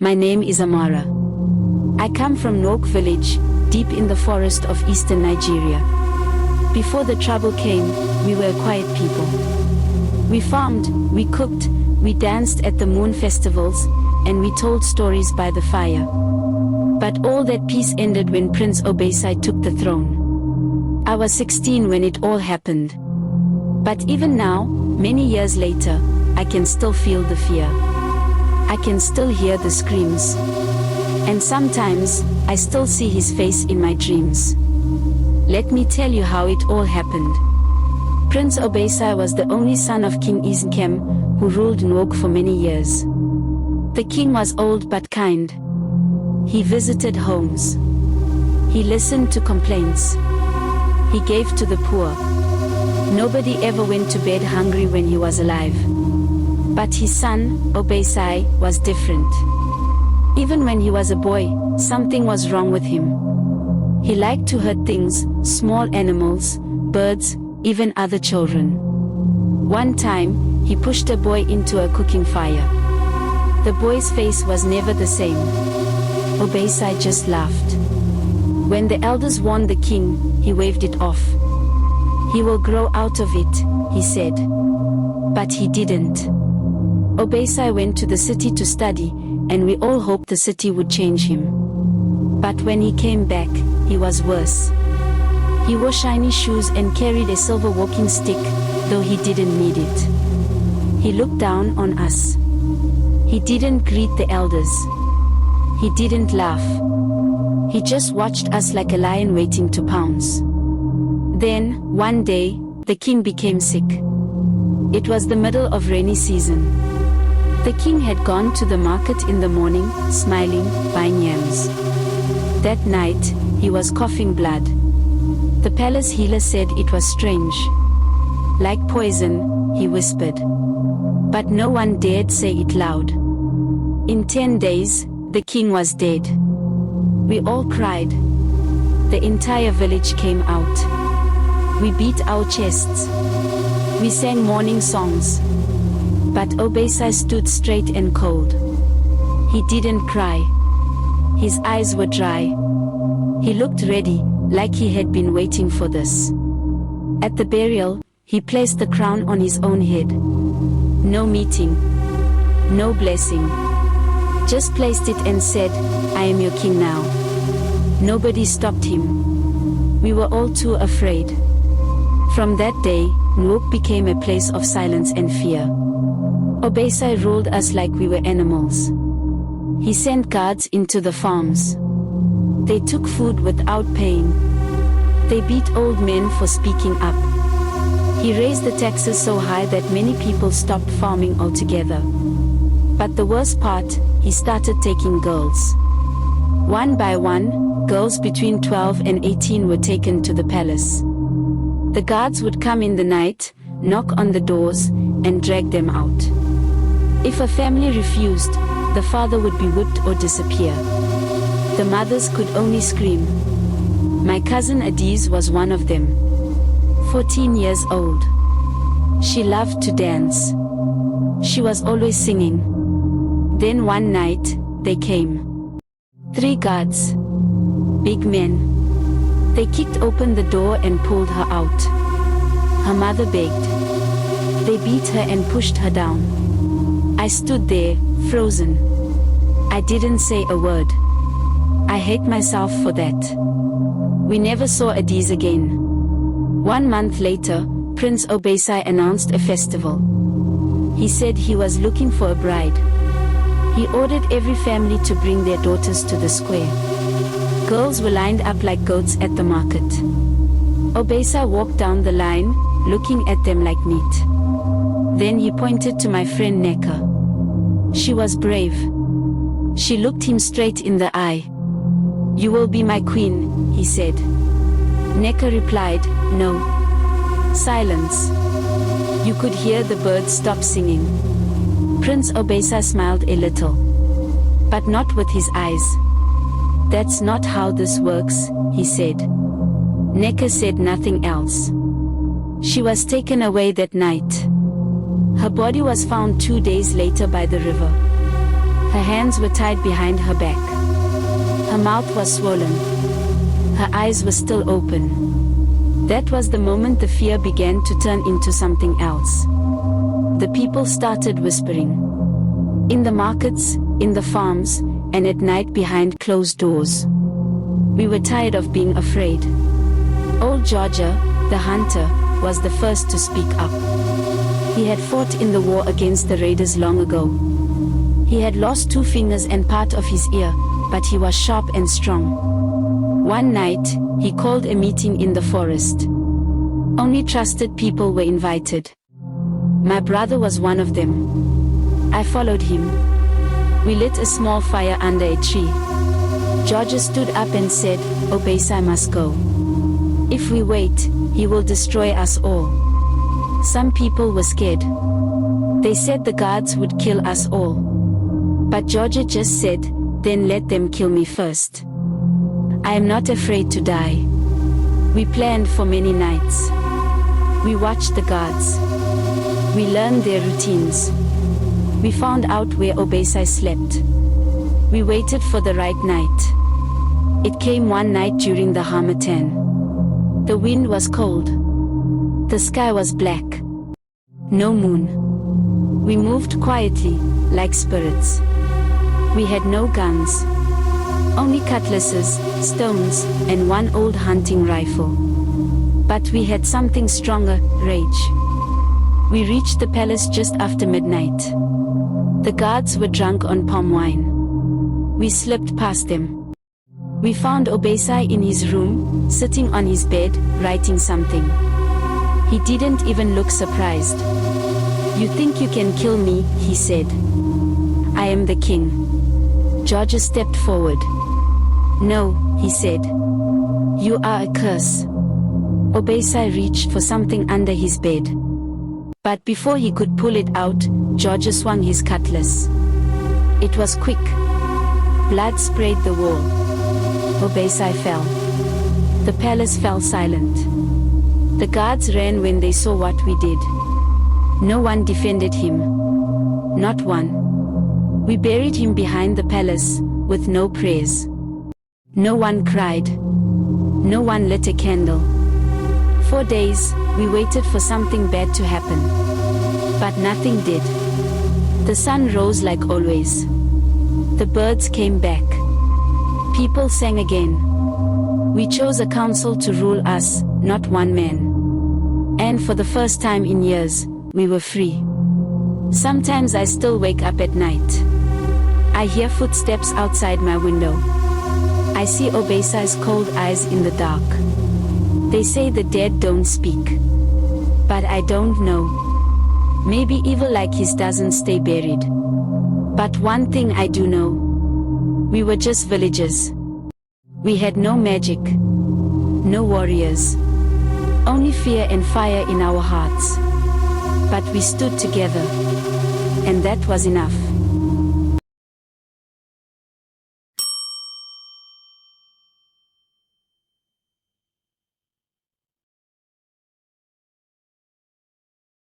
My name is Amara. I come from Nok village, deep in the forest of eastern Nigeria. Before the trouble came, we were quiet people. We farmed, we cooked, we danced at the moon festivals, and we told stories by the fire. But all that peace ended when Prince Obasi took the throne. I was 16 when it all happened. But even now, many years later, I can still feel the fear. I can still hear the screams. And sometimes, I still see his face in my dreams. Let me tell you how it all happened. Prince Obasi was the only son of King Isenkem, who ruled Nok for many years. The king was old but kind. He visited homes. He listened to complaints. He gave to the poor. Nobody ever went to bed hungry when he was alive. But his son, Obasi, was different. Even when he was a boy, something was wrong with him. He liked to hurt things, small animals, birds, even other children. One time, he pushed a boy into a cooking fire. The boy's face was never the same. Obasi just laughed. When the elders warned the king, he waved it off. He will grow out of it, he said. But he didn't. Obasi went to the city to study, and we all hoped the city would change him. But when he came back, he was worse. He wore shiny shoes and carried a silver walking stick, though he didn't need it. He looked down on us. He didn't greet the elders. He didn't laugh. He just watched us like a lion waiting to pounce. Then, one day, the king became sick. It was the middle of rainy season. The king had gone to the market in the morning, smiling, buying yams. That night, he was coughing blood. The palace healer said it was strange. Like poison, he whispered. But no one dared say it loud. In 10 days, the king was dead. We all cried. The entire village came out. We beat our chests. We sang mourning songs. But Obasi stood straight and cold. He didn't cry. His eyes were dry. He looked ready, like he had been waiting for this. At the burial, he placed the crown on his own head. No meeting. No blessing. Just placed it and said, "I am your king now." Nobody stopped him. We were all too afraid. From that day, Nok became a place of silence and fear. Obasi ruled us like we were animals. He sent guards into the farms. They took food without paying. They beat old men for speaking up. He raised the taxes so high that many people stopped farming altogether. But the worst part, he started taking girls. One by one, girls between 12 and 18 were taken to the palace. The guards would come in the night, knock on the doors, and drag them out. If a family refused, the father would be whipped or disappear. The mothers could only scream. My cousin Adiz was one of them. 14 years old. She loved to dance. She was always singing. Then one night, they came. 3 guards. Big men. They kicked open the door and pulled her out. Her mother begged. They beat her and pushed her down. I stood there, frozen. I didn't say a word. I hate myself for that. We never saw Adiz again. 1 month later, Prince Obasi announced a festival. He said he was looking for a bride. He ordered every family to bring their daughters to the square. Girls were lined up like goats at the market. Obasi walked down the line, looking at them like meat. Then he pointed to my friend Neka. She was brave. She looked him straight in the eye. "You will be my queen," he said. Neka replied, "No." Silence. You could hear the birds stop singing. Prince Obasi smiled a little. But not with his eyes. "That's not how this works," he said. Neka said nothing else. She was taken away that night. Her body was found 2 days later by the river. Her hands were tied behind her back. Her mouth was swollen. Her eyes were still open. That was the moment the fear began to turn into something else. The people started whispering. In the markets, in the farms, and at night behind closed doors. We were tired of being afraid. Old Georgia, the hunter, was the first to speak up. He had fought in the war against the raiders long ago. He had lost 2 fingers and part of his ear, but he was sharp and strong. One night, he called a meeting in the forest. Only trusted people were invited. My brother was one of them. I followed him. We lit a small fire under a tree. Georgia stood up and said, "Obasi must go. If we wait, he will destroy us all." Some people were scared. They said the guards would kill us all. But Georgia just said, "Then let them kill me first. I am not afraid to die." We planned for many nights. We watched the guards. We learned their routines. We found out where Obasi slept. We waited for the right night. It came one night during the Harmattan. The wind was cold. The sky was black. No moon. We moved quietly, like spirits. We had no guns. Only cutlasses, stones, and one old hunting rifle. But we had something stronger, rage. We reached the palace just after midnight. The guards were drunk on palm wine. We slipped past them. We found Obasi in his room, sitting on his bed, writing something. He didn't even look surprised. "You think you can kill me," he said. "I am the king." Georgia stepped forward. "No," he said. "You are a curse." Obasi reached for something under his bed. But before he could pull it out, Georgia swung his cutlass. It was quick. Blood sprayed the wall. Obasi fell. The palace fell silent. The guards ran when they saw what we did. No one defended him. Not one. We buried him behind the palace, with no prayers. No one cried. No one lit a candle. 4 days, we waited for something bad to happen. But nothing did. The sun rose like always. The birds came back. People sang again. We chose a council to rule us, not one man. And for the first time in years, we were free. Sometimes I still wake up at night. I hear footsteps outside my window. I see Obasi's cold eyes in the dark. They say the dead don't speak. But I don't know. Maybe evil like his doesn't stay buried. But one thing I do know. We were just villagers. We had no magic. No warriors. Only fear and fire in our hearts. But we stood together. And that was enough.